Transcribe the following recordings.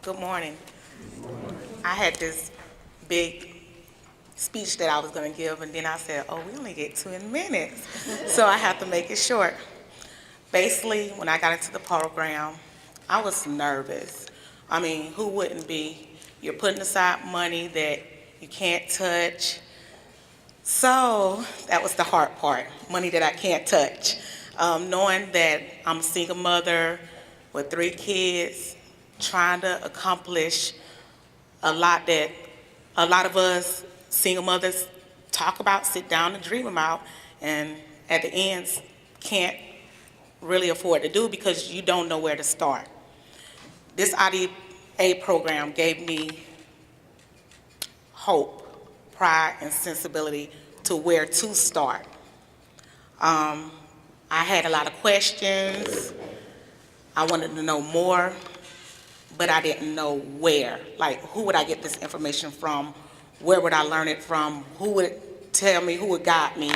Good morning. I had this big speech that I was going to give, and then I said, oh, we only get 2 minutes. So I have to make it short. Basically, when I got into the program, I was nervous. I mean, who wouldn't be? You're putting aside money that you can't touch. So that was the hard part, money that I can't touch. Knowing that I'm a single mother with 3 kids, trying to accomplish a lot that a lot of us single mothers talk about, sit down and dream about, and at the end can't really afford to do because you don't know where to start. This IDA program gave me hope, pride, and sensibility to where to start. I had a lot of questions. I wanted to know more, but I didn't know where. Like, who would I get this information from? Where would I learn it from? Who would tell me? Who would guide me?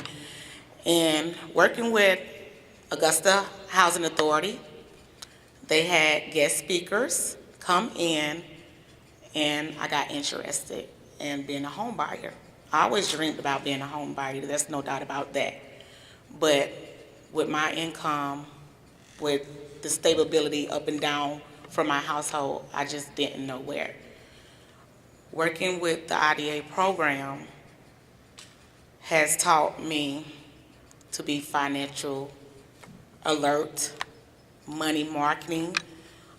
And working with Augusta Housing Authority, they had guest speakers come in, and I got interested in being a home buyer. I always dreamed about being a home buyer. There's no doubt about that. But with my income, with the stability up and down from my household, I just didn't know where. Working with the IDA program has taught me to be financial alert, money marketing.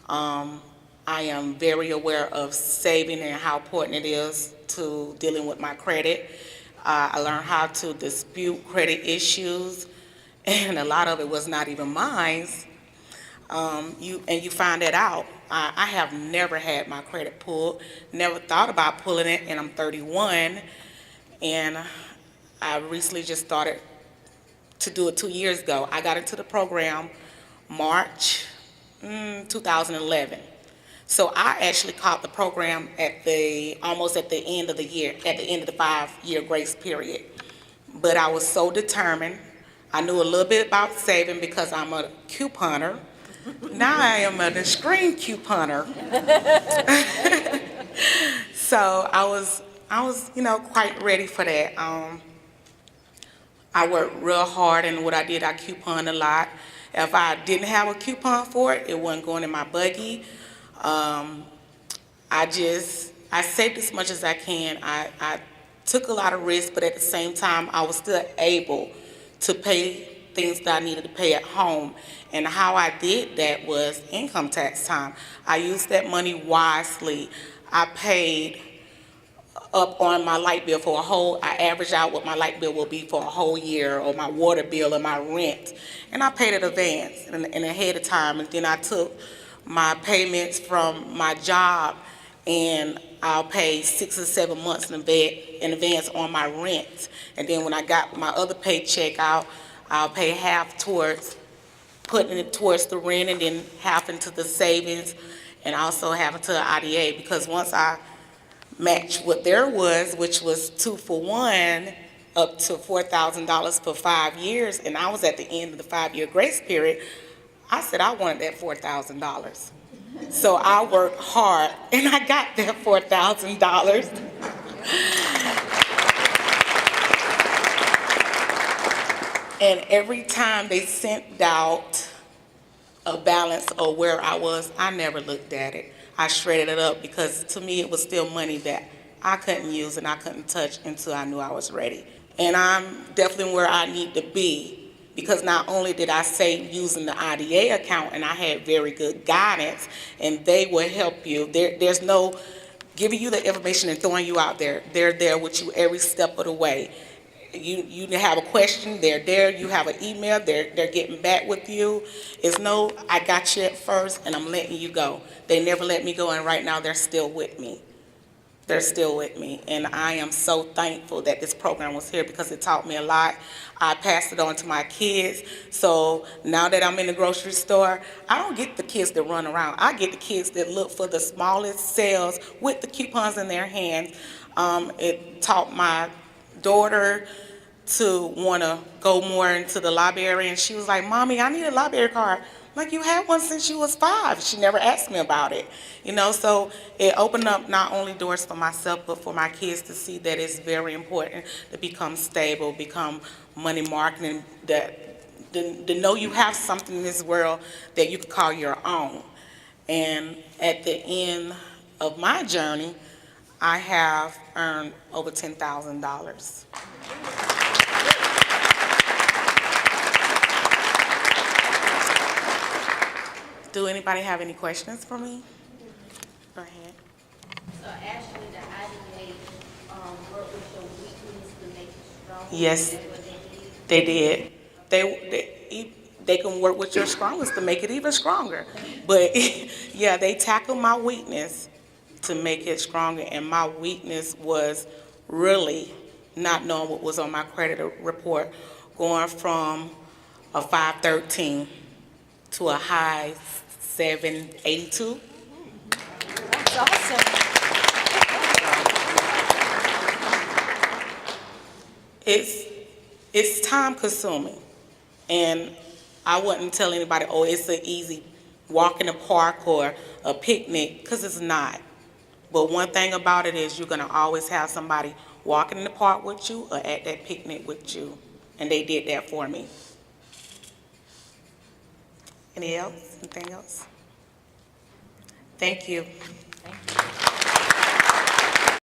I am very aware of saving and how important it is to dealing with my credit. I learned how to dispute credit issues, and a lot of it was not even mine. You find that out. I have never had my credit pulled, never thought about pulling it, and I'm 31, and I recently just started to do it 2 years ago. I got into the program March 2011. So I actually caught the program almost at the end of the year, at the end of the 5-year grace period. But I was so determined. I knew a little bit about saving because I'm a couponer. Now I am a screen couponer. So I was, quite ready for that. I worked real hard, and what I did, I couponed a lot. If I didn't have a coupon for it, it wasn't going in my buggy. I saved as much as I can. I took a lot of risks, but at the same time, I was still able to pay things that I needed to pay at home. And how I did that was income tax time. I used that money wisely. I paid up on my light bill for I averaged out what my light bill will be for a whole year, or my water bill, or my rent. And I paid it advance and ahead of time. And then I took my payments from my job, and I'll pay 6 or 7 months in advance on my rent. And then when I got my other paycheck out, I'll pay half towards putting it towards the rent, and then half into the savings, and also half into the IDA, because once I matched what there was, which was 2 for 1, up to $4,000 for 5 years, and I was at the end of the 5-year grace period, I said I wanted that $4,000. So I worked hard, and I got that $4,000. And every time they sent out a balance of where I was, I never looked at it. I shredded it up, because to me it was still money that I couldn't use and I couldn't touch until I knew I was ready. And I'm definitely where I need to be, because not only did I save using the IDA account, and I had very good guidance, and they will help you. There's no giving you the information and throwing you out there. They're there with you every step of the way. You have a question, they're there. You have an email, they're getting back with you. It's no, I got you at first and I'm letting you go. They never let me go, and right now they're still with me. They're still with me, and I am so thankful that this program was here, because it taught me a lot. I passed it on to my kids, so now that I'm in the grocery store, I don't get the kids that run around. I get the kids that look for the smallest sales with the coupons in their hands. It taught my daughter to want to go more into the library, and she was like, Mommy, I need a library card. Like, you had one since you was 5. She never asked me about it. So it opened up not only doors for myself, but for my kids to see that it's very important to become stable, become money marketing, to know you have something in this world that you can call your own. And at the end of my journey, I have earned over $10,000. Do anybody have any questions for me? Go ahead. So actually, the IDA work with your weakness to make you strong. Yes, That's what they did. they did. They can work with your strongest to make it even stronger. But yeah, they tackled my weakness to make it stronger. And my weakness was really not knowing what was on my credit report, going from a 513 to a high 782. That's awesome. It's time consuming, and I wouldn't tell anybody, oh, it's an easy walk in the park or a picnic, because it's not. But one thing about it is you're gonna always have somebody walking in the park with you or at that picnic with you, and they did that for me. Anything else? Thank you. Thank you.